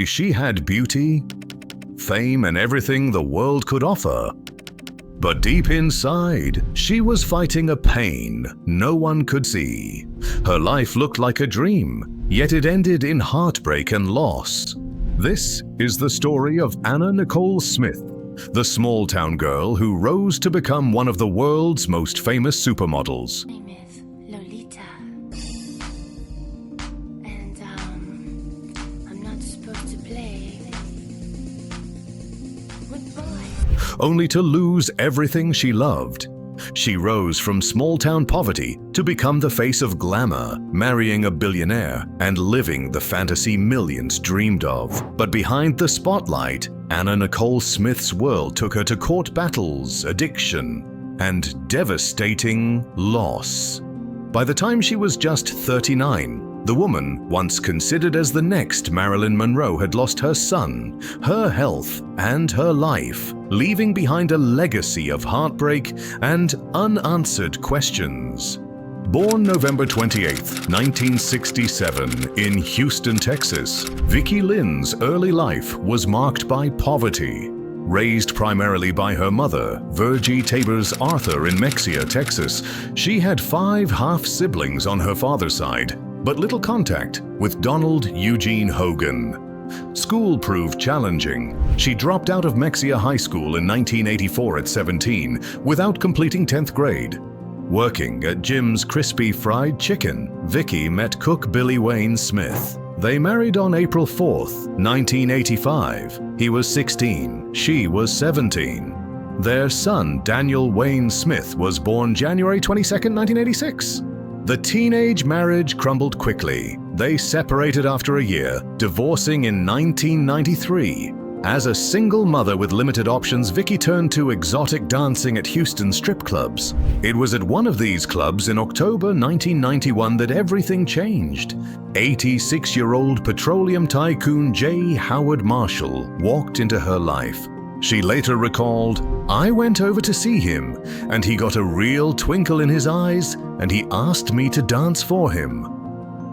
She had beauty, fame, and everything the world could offer. But deep inside, she was fighting a pain no one could see. Her life looked like a dream, yet it ended in heartbreak and loss. This is the story of Anna Nicole Smith, the small-town girl who rose to become one of the world's most famous supermodels. My name is Lolita, and I'm not supposed to play with boys. Only to lose everything she loved. She rose from small-town poverty to become the face of glamour, marrying a billionaire and living the fantasy millions dreamed of. But behind the spotlight, Anna Nicole Smith's world took her to court battles, addiction, and devastating loss. By the time she was just 39, the woman, once considered as the next Marilyn Monroe, had lost her son, her health, and her life, leaving behind a legacy of heartbreak and unanswered questions. Born November 28, 1967, in Houston, Texas, Vickie Lynn's early life was marked by poverty. Raised primarily by her mother, Virgie Tabers Arthur in Mexia, Texas, she had 5 half-siblings on her father's side, but little contact with Donald Eugene Hogan. School proved challenging. She dropped out of Mexia High School in 1984 at 17 without completing 10th grade. Working at Jim's Crispy Fried Chicken, Vickie met cook Billy Wayne Smith. They married on April 4th, 1985. He was 16, she was 17. Their son, Daniel Wayne Smith, was born January 22, 1986. The teenage marriage crumbled quickly. They separated after a year, divorcing in 1993. As a single mother with limited options, Vickie turned to exotic dancing at Houston strip clubs. It was at one of these clubs in October 1991 that everything changed. 86-year-old petroleum tycoon J. Howard Marshall walked into her life. She later recalled, "I went over to see him, and he got a real twinkle in his eyes, and he asked me to dance for him."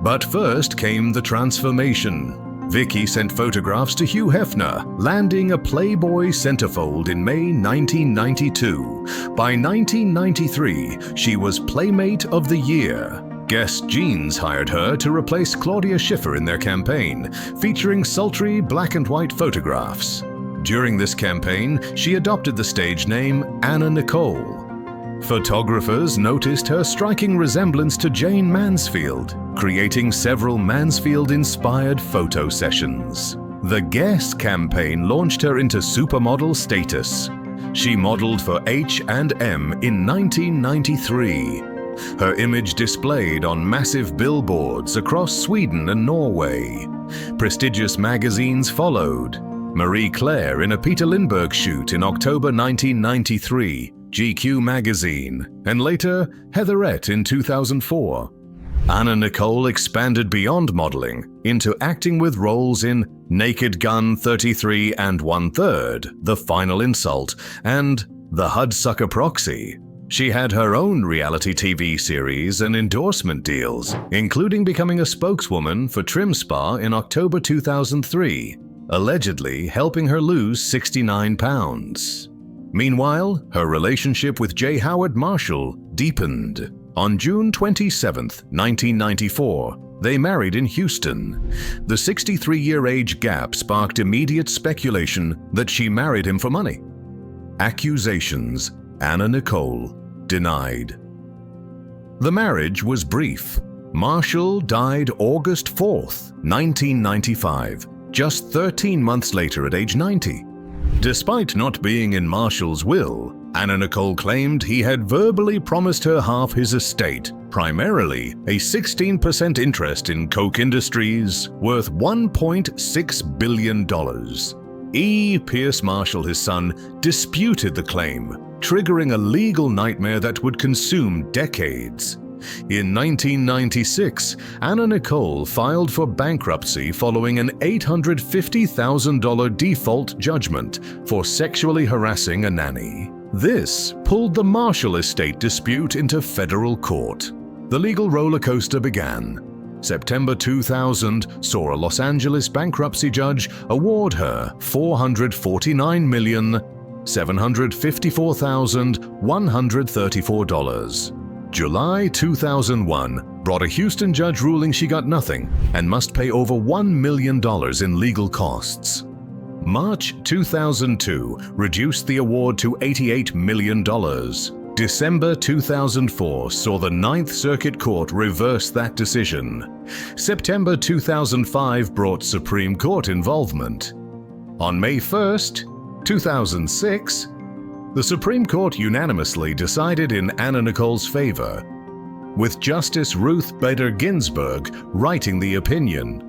But first came the transformation. Vickie sent photographs to Hugh Hefner, landing a Playboy centerfold in May 1992. By 1993, she was Playmate of the Year. Guess Jeans hired her to replace Claudia Schiffer in their campaign, featuring sultry black and white photographs. During this campaign, she adopted the stage name Anna Nicole. Photographers noticed her striking resemblance to Jane Mansfield, creating several Mansfield-inspired photo sessions. The Guess campaign launched her into supermodel status. She modeled for H&M in 1993. Her image displayed on massive billboards across Sweden and Norway. Prestigious magazines followed. Marie Claire in a Peter Lindbergh shoot in October 1993, GQ magazine, and later Heatherette in 2004. Anna Nicole expanded beyond modeling into acting with roles in Naked Gun 33 and 1/3, The Final Insult, and The Hudsucker Proxy. She had her own reality TV series and endorsement deals, including becoming a spokeswoman for Trim Spa in October 2003, allegedly helping her lose 69 pounds. Meanwhile, her relationship with J. Howard Marshall deepened. On June 27, 1994, they married in Houston. The 63-year age gap sparked immediate speculation that she married him for money. Accusations Anna Nicole denied. The marriage was brief. Marshall died August 4, 1995, just 13 months later at age 90. Despite not being in Marshall's will, Anna Nicole claimed he had verbally promised her half his estate, primarily a 16% interest in Koch Industries worth $1.6 billion. E. Pierce Marshall, his son, disputed the claim, triggering a legal nightmare that would consume decades. In 1996, Anna Nicole filed for bankruptcy following an $850,000 default judgment for sexually harassing a nanny. This pulled the Marshall estate dispute into federal court. The legal roller coaster began. September 2000 saw a Los Angeles bankruptcy judge award her $449,754,134. July 2001 brought a Houston judge ruling she got nothing and must pay over $1 million in legal costs. March 2002 reduced the award to $88 million. December 2004 saw the Ninth Circuit Court reverse that decision. September 2005 brought Supreme Court involvement. On May 1st, 2006, the Supreme Court unanimously decided in Anna Nicole's favor, with Justice Ruth Bader Ginsburg writing the opinion.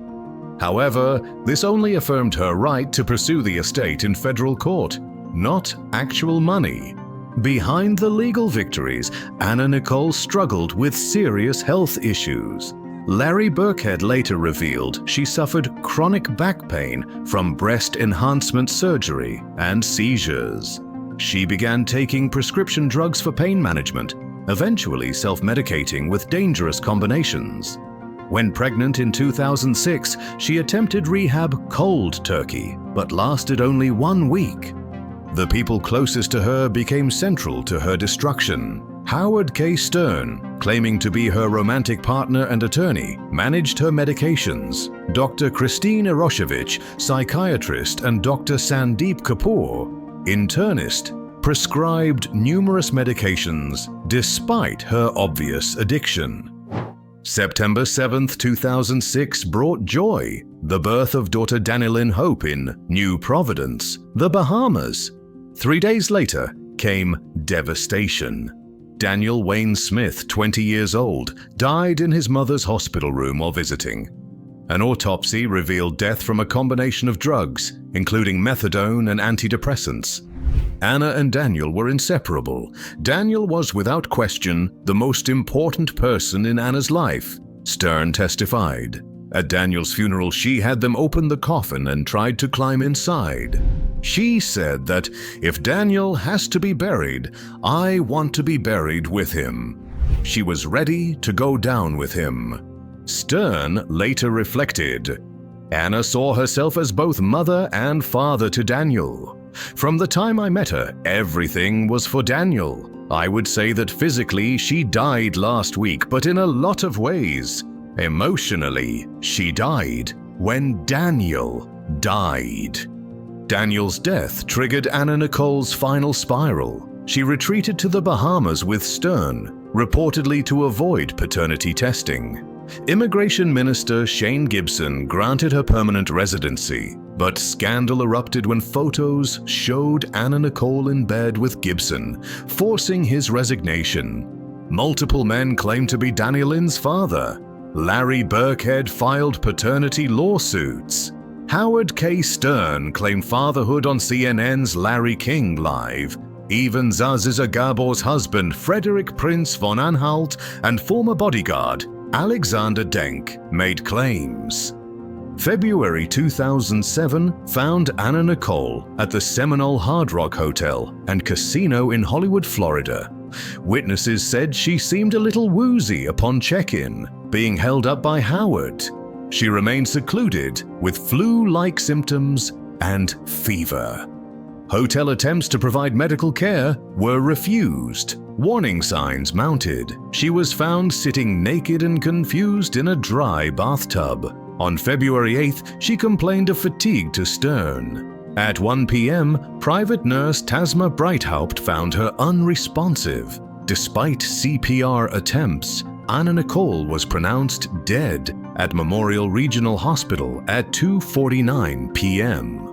However, this only affirmed her right to pursue the estate in federal court, not actual money. Behind the legal victories, Anna Nicole struggled with serious health issues. Larry Burkhead later revealed she suffered chronic back pain from breast enhancement surgery and seizures. She began taking prescription drugs for pain management, eventually self-medicating with dangerous combinations. When pregnant in 2006, she attempted rehab cold turkey, but lasted only 1 week. The people closest to her became central to her destruction. Howard K. Stern, claiming to be her romantic partner and attorney, managed her medications. Dr. Christine Eroshevich, psychiatrist, and Dr. Sandeep Kapoor, internist, prescribed numerous medications despite her obvious addiction. September 7, 2006 brought joy, the birth of daughter Danielle Hope in New Providence, the Bahamas. 3 days later came devastation. Daniel Wayne Smith, 20 years old, died in his mother's hospital room while visiting. An autopsy revealed death from a combination of drugs, including methadone and antidepressants. Anna and Daniel were inseparable. Daniel was without question the most important person in Anna's life, Stern testified. At Daniel's funeral, she had them open the coffin and tried to climb inside. She said that, "If Daniel has to be buried, I want to be buried with him." She was ready to go down with him. Stern later reflected, "Anna saw herself as both mother and father to Daniel. From the time I met her, everything was for Daniel. I would say that physically she died last week, but in a lot of ways, emotionally, she died when Daniel died." Daniel's death triggered Anna Nicole's final spiral. She retreated to the Bahamas with Stern, reportedly to avoid paternity testing. Immigration Minister Shane Gibson granted her permanent residency, but scandal erupted when photos showed Anna Nicole in bed with Gibson, forcing his resignation. Multiple men claimed to be Danielle's father. Larry Burkhead filed paternity lawsuits. Howard K. Stern claimed fatherhood on CNN's Larry King Live. Even Aziza Gabor's husband, Frederick Prince von Anhalt, and former bodyguard, Alexander Denk, made claims. February 2007 found Anna Nicole at the Seminole Hard Rock Hotel and Casino in Hollywood, Florida. Witnesses said she seemed a little woozy upon check-in, being held up by Howard. She remained secluded with flu-like symptoms and fever. Hotel attempts to provide medical care were refused. Warning signs mounted. She was found sitting naked and confused in a dry bathtub. On February 8th, she complained of fatigue to Stern. At 1 p.m., private nurse Tasma Breithaupt found her unresponsive. Despite CPR attempts, Anna Nicole was pronounced dead at Memorial Regional Hospital at 2:49 p.m.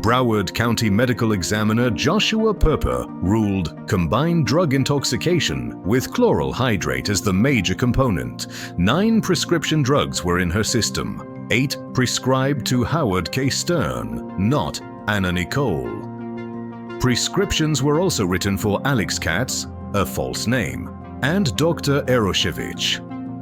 Broward County Medical Examiner Joshua Perper ruled combined drug intoxication with chloral hydrate as the major component. 9 prescription drugs were in her system, 8 prescribed to Howard K. Stern, not Anna Nicole. Prescriptions were also written for Alex Katz, a false name, and Dr. Eroshevich.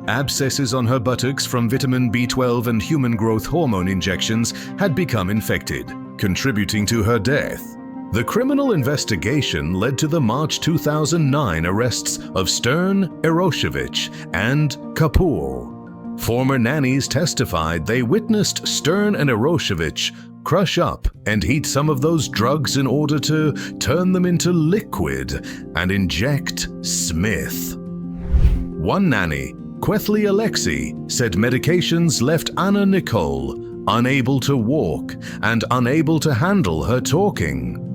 Abscesses on her buttocks from vitamin B12 and human growth hormone injections had become infected, contributing to her death. The criminal investigation led to the March 2009 arrests of Stern, Eroshevich, and Kapoor. Former nannies testified they witnessed Stern and Eroshevich crush up and heat some of those drugs in order to turn them into liquid and inject Smith. One nanny, Kwethly Alexei, said medications left Anna Nicole unable to walk and unable to handle her talking.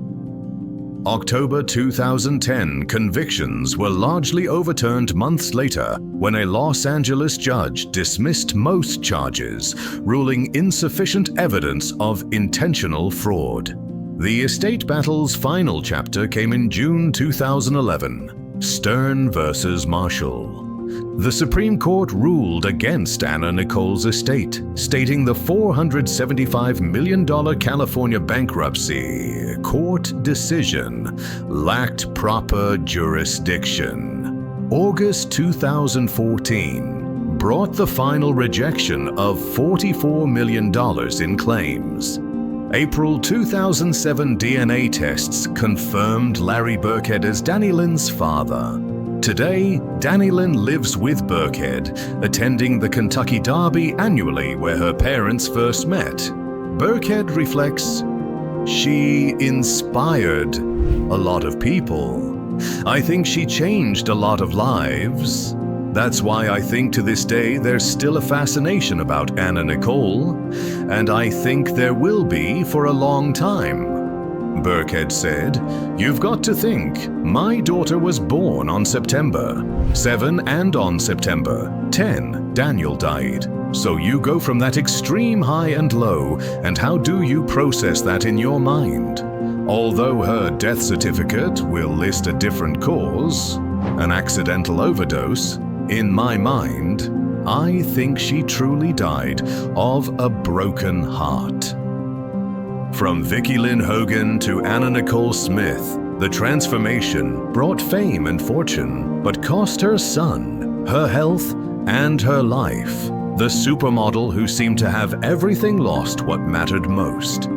October 2010 convictions were largely overturned months later when a Los Angeles judge dismissed most charges, ruling insufficient evidence of intentional fraud. The estate battle's final chapter came in June 2011, Stern versus Marshall. The Supreme Court ruled against Anna Nicole's estate, stating the $475 million California bankruptcy court decision lacked proper jurisdiction. August 2014 brought the final rejection of $44 million in claims. April 2007 DNA tests confirmed Larry Burkhead as Danny Lynn's father. Today, Danny Lynn lives with Burkhead, attending the Kentucky Derby annually where her parents first met. Burkhead reflects, "She inspired a lot of people. I think she changed a lot of lives. That's why I think to this day there's still a fascination about Anna Nicole, and I think there will be for a long time." Burkhead said, "You've got to think, my daughter was born on September 7 and on September 10, Daniel died. So you go from that extreme high and low, and how do you process that in your mind? Although her death certificate will list a different cause, an accidental overdose, in my mind, I think she truly died of a broken heart." From Vickie Lynn Hogan to Anna Nicole Smith, the transformation brought fame and fortune, but cost her son, her health, and her life. The supermodel who seemed to have everything lost what mattered most.